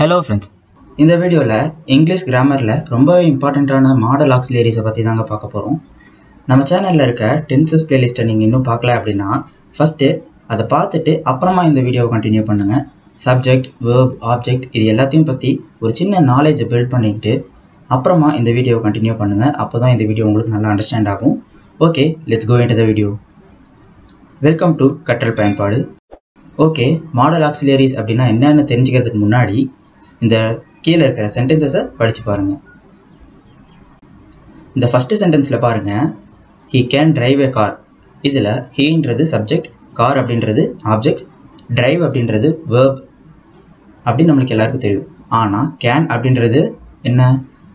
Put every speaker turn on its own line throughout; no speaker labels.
Hello friends. இந்த வீடியோல English கிராமர்ல ரொம்பவே இம்பார்ட்டன்ட்டான மாடல் ஆக்ஸிலரிஸை பத்தி தாங்க பார்க்க போறோம். நம்ம சேனல்ல இருக்க டென்சஸ் பிளேலிஸ்ட்டை நீங்க இன்னும் பார்க்கல அப்படின்னா ஃபர்ஸ்ட் அதை பார்த்துட்டு அப்புறமா இந்த வீடியோவை கண்டினியூ பண்ணுங்க. சப்ஜெக்ட், வெர்ப், ஆப்ஜெக்ட் இது எல்லாத்தையும் பத்தி ஒரு சின்ன நாலேஜை பில்ட் பண்ணிக்கிட்டு அப்புறமா இந்த வீடியோவை கண்டினியூ பண்ணுங்க. அப்போதான் இந்த வீடியோ உங்களுக்கு நல்லா அண்டர்ஸ்டாண்ட் ஆகும். Okay, let's go into the video. Welcome to Katral Payanpadu. Okay, model ஆக்ஸிலரிஸ் அப்படின்னா என்னன்னு தெரிஞ்சுக்கிறதுக்கு முன்னாடி இந்த கீழே இருக்கிற சென்டென்சஸை படித்து பாருங்கள். இந்த ஃபஸ்ட்டு சென்டென்ஸில் பாருங்கள், he can drive a car. இதில் ஹீன்றது சப்ஜெக்ட், கார் அப்படின்றது ஆப்ஜெக்ட், டிரைவ் அப்படின்றது வேர்ப் அப்படின்னு நம்மளுக்கு எல்லாருக்கும் தெரியும். ஆனால் கேன் அப்படின்றது என்ன?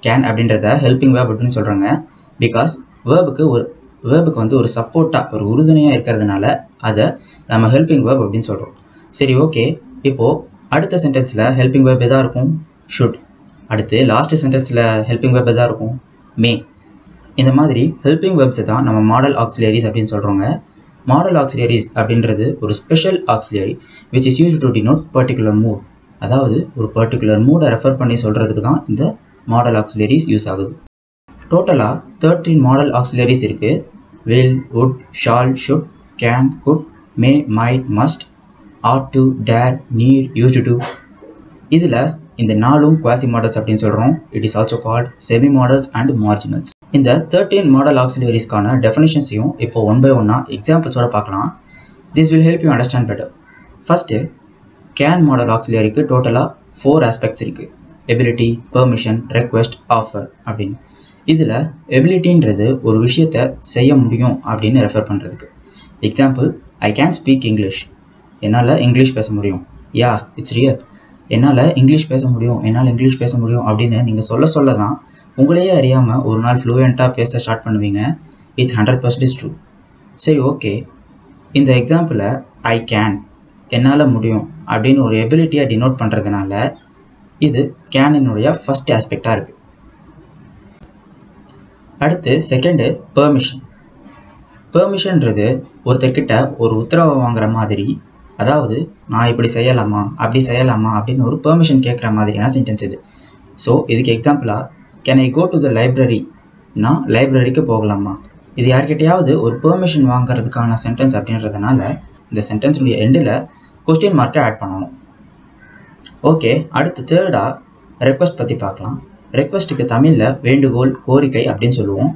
கேன் அப்படின்றத ஹெல்பிங் வேர்ப் அப்படின்னு சொல்கிறாங்க. பிகாஸ் வேர்புக்கு வந்து ஒரு சப்போர்ட்டாக ஒரு உறுதுணையாக இருக்கிறதுனால அதை நம்ம ஹெல்பிங் வேர்ப் அப்படின்னு சொல்கிறோம். சரி, ஓகே. இப்போது அடுத்த சென்டென்ஸில் ஹெல்பிங் வேர்ப் எதாக இருக்கும்? ஷுட். அடுத்து லாஸ்ட் சென்டென்ஸில் ஹெல்பிங் வேர்ப் எதாக இருக்கும்? மே. இந்த மாதிரி ஹெல்பிங் வேர்ப்ஸை தான் நம்ம மாடல் ஆக்ஸிலரிஸ் அப்படின்னு சொல்கிறோங்க. மாடல் ஆக்ஸிலரிஸ் அப்படின்றது ஒரு special auxiliary which is used to denote particular mood. அதாவது ஒரு பர்டிகுலர் மூடை ரெஃபர் பண்ணி சொல்கிறதுக்கு தான் இந்த மாடல் ஆக்ஸிலரிஸ் யூஸ் ஆகுது. டோட்டலாக 13 மாடல் ஆக்ஸிலரிஸ் இருக்குது. will, would, shall, should, can, could, may, might, must, ought to, dare, need, used to. இதில் இந்த 4 குவாசி மாடல்ஸ் அப்படின்னு சொல்கிறோம். It is also called semi models and marginals. இந்த 13 மாடல் ஆக்ஸிலரிஸ்க்கான டெஃபினிஷன்ஸையும் இப்போ ஒன் பை ஒன்னாக எக்ஸாம்பிள்ஸோட பார்க்கலாம். This will help you understand better. First, can model ஆக்ஸிலரிக்கு டோட்டலாக 4 ஆஸ்பெக்ட்ஸ் இருக்குது. எபிலிட்டி, பெர்மிஷன், ரெக்வெஸ்ட், ஆஃபர் அப்படின்னு. இதில் எபிலிட்டின்றது ஒரு விஷயத்தை செய்ய முடியும் அப்படின்னு ரெஃபர் பண்ணுறதுக்கு. Example, I can speak English. என்னால் இங்கிலீஷ் பேச முடியும். யா, இட்ஸ் ரியல். என்னால் இங்கிலீஷ் பேச முடியும் அப்படின்னு நீங்கள் சொல்ல தான் உங்களையே அறியாமல் ஒரு நாள் ஃப்ளூயண்ட்டாக பேச ஸ்டார்ட் பண்ணுவீங்க. It's 100% true. சரி, ஓகே. இந்த எக்ஸாம்பிளை ஐ கேன், என்னால் முடியும் அப்படின்னு ஒரு எபிலிட்டியாக டினோட் பண்ணுறதுனால இது கேனினுடைய ஃபஸ்ட் ஆஸ்பெக்டாக இருக்குது. அடுத்து செகண்டு, பெர்மிஷன். பெர்மிஷன்றது ஒருத்தர்கிட்ட ஒரு உத்தரவை வாங்குற மாதிரி, அதாவது நான் இப்படி செய்யலாமா அப்படி செய்யலாமா அப்படின்னு ஒரு பெர்மிஷன் கேட்குற மாதிரியான சென்டென்ஸ் இது. ஸோ இதுக்கு எக்ஸாம்பிளாக, can I go to the library, நான் லைப்ரரிக்கு போகலாமா? இது யார்கிட்டையாவது ஒரு பெர்மிஷன் வாங்குறதுக்கான சென்டென்ஸ் அப்படின்றதுனால இந்த சென்டென்ஸுடைய எண்டில் கொஸ்டின் மார்க்கை ஆட் பண்ணணும். ஓகே, அடுத்து தேர்டாக ரெக்வஸ்ட் பற்றி பார்க்கலாம். ரெக்வஸ்ட்டுக்கு தமிழில் வேண்டுகோள், கோரிக்கை அப்படின்னு சொல்லுவோம்.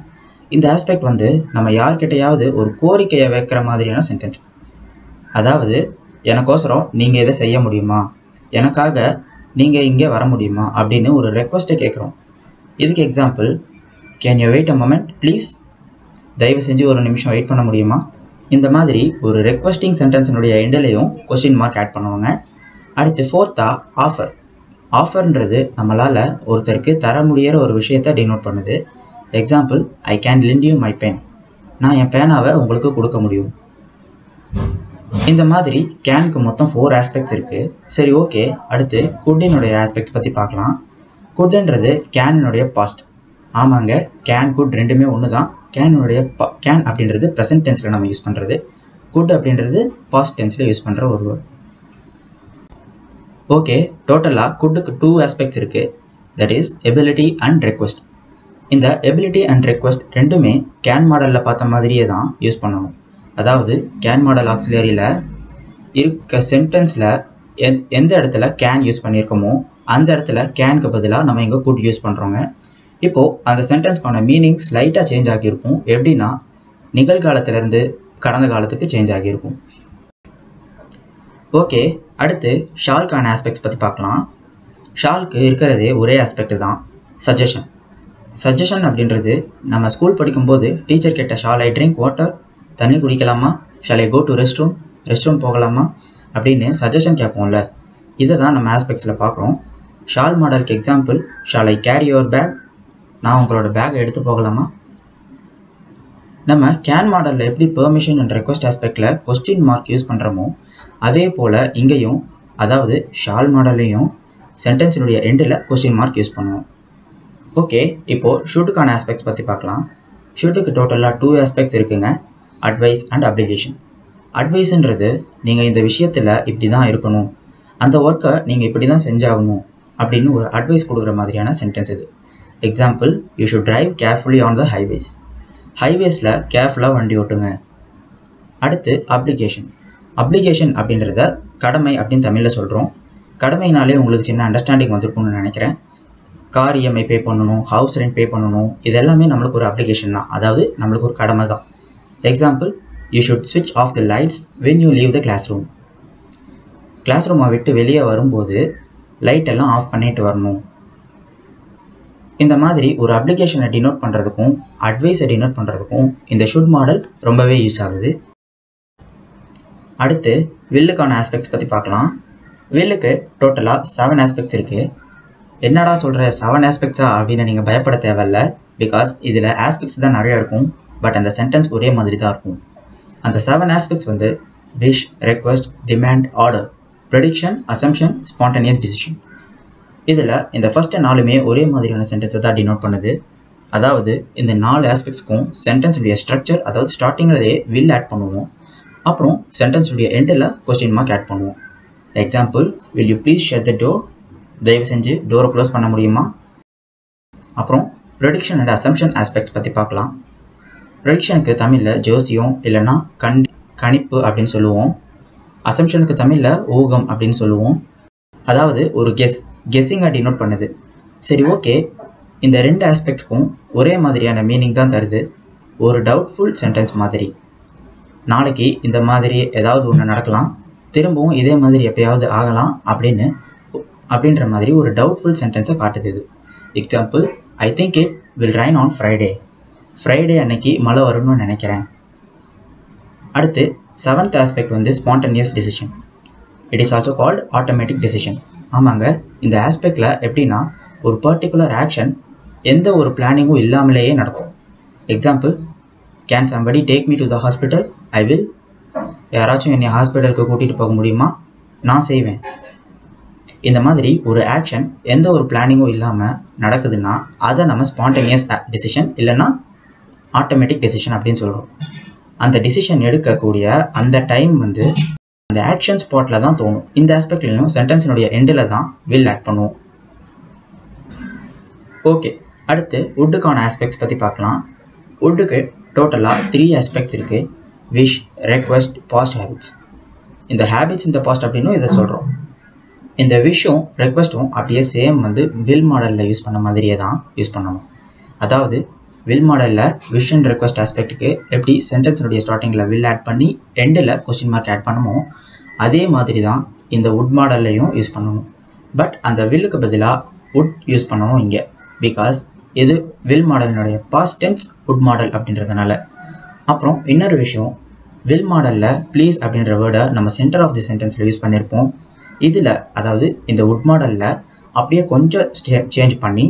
இந்த ஆஸ்பெக்ட் வந்து நம்ம யார்கிட்டையாவது ஒரு கோரிக்கையை வைக்கிற மாதிரியான சென்டென்ஸ். அதாவது, எனக்கோசரம் நீங்கள் இதை செய்ய முடியுமா, எனக்காக நீங்கள் இங்கே வர முடியுமா அப்படின்னு ஒரு ரெக்வஸ்ட்டை கேட்குறோம். இதுக்கு example, can you wait a moment please, தயவு செஞ்சு ஒரு நிமிஷம் வெயிட் பண்ண முடியுமா? இந்த மாதிரி ஒரு ரெக்வஸ்டிங் சென்டென்ஸினுடைய எண்டிலையும் கொஸ்டின் மார்க் ஆட் பண்ணுவாங்க. அடுத்து ஃபோர்த்தாக ஆஃபர். ஆஃபர்ன்றது நம்மளால் ஒருத்தருக்கு தர முடியிற ஒரு விஷயத்தை டினோட் பண்ணுது. Example, I can lend you my pen, நான் என் பேனாவை உங்களுக்கு கொடுக்க முடியும். இந்த மாதிரி கேனுக்கு மொத்தம் 4 ஆஸ்பெக்ட்ஸ் இருக்குது. சரி, ஓகே. அடுத்து குட்டினுடைய ஆஸ்பெக்ட்ஸ் பற்றி பார்க்கலாம். குட்ன்றது கேனினுடைய பாஸ்ட். ஆமாங்க, கேன் குட் ரெண்டுமே ஒன்று தான். கேன் அப்படின்றது ப்ரெசன்ட் டென்ஸில் நம்ம யூஸ் பண்ணுறது, குட் அப்படின்றது பாஸ்ட் டென்ஸில் யூஸ் பண்ணுற ஒரு வேர்ட். ஓகே, டோட்டலாக குட்டுக்கு 2 ஆஸ்பெக்ட்ஸ் இருக்குது. That is ability and request. இந்த எபிலிட்டி அண்ட் ரெக்வெஸ்ட் ரெண்டுமே கேன் மாடலில் பார்த்த மாதிரியே தான் யூஸ் பண்ணணும். அதாவது கேன் மாடல் ஆக்ஸிலரியில் இருக்க சென்டென்ஸில் எந்த இடத்துல கேன் யூஸ் பண்ணியிருக்கோமோ அந்த இடத்துல கேனுக்கு பதிலாக நம்ம இங்கே குட் யூஸ் பண்ணுறோங்க. இப்போது அந்த சென்டென்ஸ்க்கான மீனிங் ஸ்லைட்டாக சேஞ்ச் ஆகியிருக்கும். எப்படின்னா, நிகழ்காலத்திலேருந்து கடந்த காலத்துக்கு சேஞ்ச் ஆகியிருக்கும். ஓகே, அடுத்து ஷால்கான ஆஸ்பெக்ட்ஸ் பற்றி பார்க்கலாம். ஷால்க்கு இருக்கிறதே ஒரே ஆஸ்பெக்ட் தான், சஜஷன். சஜஷன் அப்படின்றது நம்ம ஸ்கூல் படிக்கும்போது டீச்சர் கேட்ட, ஷால் ஐ ட்ரிங்க் வாட்டர், தண்ணி குடிக்கலாமா, shall I go to rest room போகலாமா அப்படின்னு சஜஷன் கேட்போம்ல. இதை தான் நம்ம ஆஸ்பெக்ட்ஸில் பார்க்குறோம். ஷால் மாடலுக்கு example, shall I carry your bag, நான் உங்களோட பேக்கை எடுத்து போகலாமா? நம்ம கேன் மாடலில் எப்படி பெர்மிஷன் அண்ட் ரெக்வஸ்ட் ஆஸ்பெக்டில் கொஸ்டின் மார்க் யூஸ் பண்ணுறோமோ அதே போல் இங்கேயும், அதாவது ஷால் மாடல்லையும் சென்டென்ஸினுடைய எண்டில் கொஸ்டின் மார்க் யூஸ் பண்ணுவோம். ஓகே, இப்போது ஷுட்டுக்கான ஆஸ்பெக்ட்ஸ் பற்றி பார்க்கலாம். ஷுட்டுக்கு டோட்டலாக 2 ஆஸ்பெக்ட்ஸ் இருக்குங்க, அட்வைஸ் அண்ட் அப்ளிகேஷன். அட்வைஸுன்றது நீங்கள் இந்த விஷயத்தில் இப்படி தான் இருக்கணும், அந்த ஒர்க்கை நீங்கள் இப்படி தான் செஞ்சாகணும் அப்படின்னு ஒரு அட்வைஸ் கொடுக்குற மாதிரியான சென்டென்ஸ் இது. Example, you should drive carefully on the highways. ஹைவேஸில் கேர்ஃபுல்லாக வண்டி ஓட்டுங்க. அடுத்து அப்ளிகேஷன். அப்ளிகேஷன் அப்படின்றத கடமை அப்படின்னு தமிழில் சொல்கிறோம். கடமைனாலே உங்களுக்கு சின்ன அண்டர்ஸ்டாண்டிங் வந்திருக்கும்னு நினைக்கிறேன். கார் இஎம்ஐ பே பண்ணணும், ஹவுஸ் ரெண்ட் பே பண்ணணும், இது எல்லாமே நம்மளுக்கு ஒரு அப்ளிகேஷன் தான், அதாவது நம்மளுக்கு ஒரு கடமை தான். எக்ஸாம்பிள், யூ ஷுட் ஸ்விட்ச் off the lights when you leave the classroom. கிளாஸ் ரூமை விட்டு வெளியே வரும்போது லைட் எல்லாம் ஆஃப் பண்ணிட்டு வரணும். இந்த மாதிரி ஒரு அப்ளிகேஷனை டினோட் பண்ணுறதுக்கும் அட்வைஸை டினோட் பண்ணுறதுக்கும் இந்த ஷுட் மாடல் ரொம்பவே யூஸ் ஆகுது. அடுத்து வில்லுக்கான ஆஸ்பெக்ட்ஸ் பற்றி பார்க்கலாம். வில்லுக்கு டோட்டலாக 7 ஆஸ்பெக்ட்ஸ் இருக்குது. என்னடா சொல்கிற 7 ஆஸ்பெக்ட்ஸா அப்படின்னு நீங்கள் பயப்பட தேவையில்ல. பிகாஸ் இதில் ஆஸ்பெக்ட்ஸ் தான் நிறையா இருக்கும், பட் அந்த சென்டென்ஸ் ஒரே மாதிரி தான் இருக்கும். அந்த 7 ஆஸ்பெக்ட்ஸ் வந்து wish, request, demand, order, prediction, assumption, spontaneous decision. இதில் இந்த ஃபஸ்ட்டு 4மே ஒரே மாதிரியான சென்டென்ஸை தான் டினோட் பண்ணுது. அதாவது இந்த 4 ஆஸ்பெக்ட்ஸ்க்கும் சென்டென்ஸுடைய ஸ்ட்ரக்சர், அதாவது ஸ்டார்டிங்லேயே வில் ஆட் பண்ணுவோம், அப்புறம் சென்டென்ஸுடைய எண்டில் கொஸ்டின் மார்க் ஆட் பண்ணுவோம். Example, will you please shut the door, தயவு செஞ்சு டோரை க்ளோஸ் பண்ண முடியுமா. அப்புறம் ப்ரெடிக்ஷன் அண்ட் அசம்ஷன் ஆஸ்பெக்ட்ஸ் பற்றி பார்க்கலாம். ப்ரெடிக்ஷனுக்கு தமிழில் ஜோசியம் இல்லைன்னா கணிப்பு அப்படின்னு சொல்லுவோம். அசம்ஷனுக்கு தமிழில் ஊகம் அப்படின்னு சொல்லுவோம். அதாவது ஒரு கெஸ்ஸிங்கை டினோட் பண்ணுது. சரி, ஓகே, இந்த 2 ஆஸ்பெக்ட்ஸ்க்கும் ஒரே மாதிரியான மீனிங் தான் தருது. ஒரு டவுட்ஃபுல் சென்டென்ஸ் மாதிரி. நாளைக்கு இந்த மாதிரி ஏதாவது ஒன்று நடக்கலாம், திரும்பவும் இதே மாதிரி எப்பயாவது ஆகலாம் அப்படின்ற மாதிரி ஒரு டவுட்ஃபுல் சென்டென்ஸை காட்டுது இது. Example, I think it will rain on Friday அன்னைக்கு மழை வரும்னு நினைக்கிறேன். அடுத்து 7th ஆஸ்பெக்ட் வந்து spontaneous decision. It is also called automatic decision. ஆமாங்க, இந்த ஆஸ்பெக்டில் எப்படின்னா ஒரு பர்டிகுலர் ஆக்ஷன் எந்த ஒரு பிளானிங்கும் இல்லாமலேயே நடக்கும். Example, can somebody take me to the hospital, I will. யாராச்சும் என்னை ஹாஸ்பிட்டலுக்கு கூட்டிகிட்டு போக முடியுமா, நான் செய்வேன். இந்த மாதிரி ஒரு ஆக்ஷன் எந்த ஒரு பிளானிங்கும் இல்லாமல் நடக்குதுன்னா அதை நம்ம ஸ்பான்டேனியஸ் டிசிஷன் இல்லைன்னா ஆட்டோமேட்டிக் டிசிஷன் அப்படின்னு சொல்கிறோம். அந்த டிசிஷன் எடுக்கக்கூடிய அந்த டைம் வந்து அந்த ஆக்ஷன் ஸ்பாட்டில் தான் தோணும். இந்த ஆஸ்பெக்ட்லையும் சென்டென்ஸினுடைய எண்டில் தான் வில் ஆட் பண்ணுவோம். ஓகே, அடுத்து வுட்டுக்கான ஆஸ்பெக்ட்ஸ் பற்றி பார்க்கலாம். வுட்டுக்கு டோட்டலாக 3 ஆஸ்பெக்ட்ஸ் இருக்குது. Wish, request, past habits. இந்த ஹேபிட்ஸ் இந்த பாஸ்ட் அப்படின்னு இதை சொல்கிறோம். இந்த விஷும் ரெக்வெஸ்ட்டும் அப்படியே சேம் வந்து வில் மாடலில் யூஸ் பண்ண மாதிரியே தான் யூஸ் பண்ணணும். அதாவது வில் மாடலில் விஷ் அண்ட் ரெக்வெஸ்ட் ஆஸ்பெக்ட்டுக்கு எப்படி சென்டென்ஸினுடைய ஸ்டார்டிங்கில் வில் ஆட் பண்ணி எண்டில் கொஸ்டின் மார்க் ஆட் பண்ணமோ அதே மாதிரி தான் இந்த வுட் மாடல்லையும் யூஸ் பண்ணணும். பட் அந்த வில்லுக்கு பதிலாக வுட் யூஸ் பண்ணணும் இங்கே. பிகாஸ் இது வில் மாடலினுடைய பாஸ்ட் டென்ஸ் வுட் மாடல் அப்படின்றதுனால. அப்புறம் இன்னொரு விஷயம், வில் மாடலில் ப்ளீஸ் அப்படின்ற வேர்டை நம்ம சென்டர் ஆஃப் தி சென்டென்ஸில் யூஸ் பண்ணியிருப்போம். இதில் அதாவது இந்த வுட் மாடலில் அப்படியே கொஞ்சம் சேஞ்ச் பண்ணி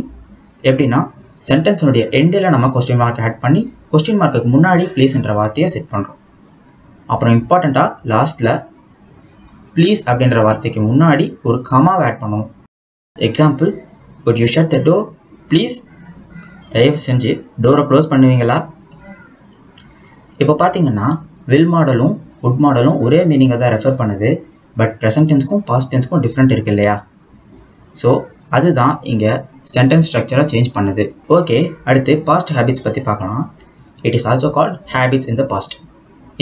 எப்படின்னா சென்டென்ஸினுடைய எண்டில் நம்ம கொஸ்டின் மார்க் ஆட் பண்ணி கொஸ்டின் மார்க்குக்கு முன்னாடி ப்ளீஸ்ன்ற வார்த்தையை செட் பண்ணுறோம். அப்புறம் இம்பார்ட்டண்ட்டாக லாஸ்ட்டில் ப்ளீஸ் அப்படின்ற வார்த்தைக்கு முன்னாடி ஒரு கமாவை ஆட் பண்ணுவோம். Example, could you shut the door please, தயவு செஞ்சு டோரை க்ளோஸ் பண்ணுவீங்களா. இப்போ பார்த்தீங்கன்னா வில் மாடலும் வுட் மாடலும் ஒரே மீனிங்கை தான் ரெஃபர் பண்ணுது. பட் ப்ரெசன்ட் டென்ஸ்க்கும் பாஸ்ட் டென்ஸ்க்கும் டிஃப்ரெண்ட் இருக்குது இல்லையா. ஸோ அதுதான் இங்கே சென்டென்ஸ் ஸ்ட்ரக்சராக சேஞ்ச் பண்ணுது. ஓகே, அடுத்து பாஸ்ட் ஹேபிட்ஸ் பற்றி பார்க்கலாம். It is also called habits in the past.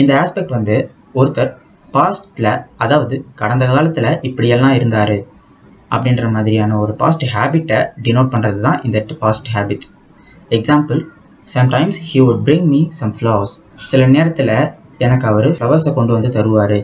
இந்த ஆஸ்பெக்ட் வந்து ஒருத்தர் பாஸ்ட்டில், அதாவது கடந்த காலத்தில் இப்படியெல்லாம் இருந்தார் அப்படின்ற மாதிரியான ஒரு பாஸ்ட் ஹேபிட்டை டினோட் பண்ணுறது தான் இந்த past habits. Example, sometimes he would bring me some flowers. சில நேரத்தில் எனக்கு அவர் ஃப்ளவர்ஸை கொண்டு வந்து தருவார்.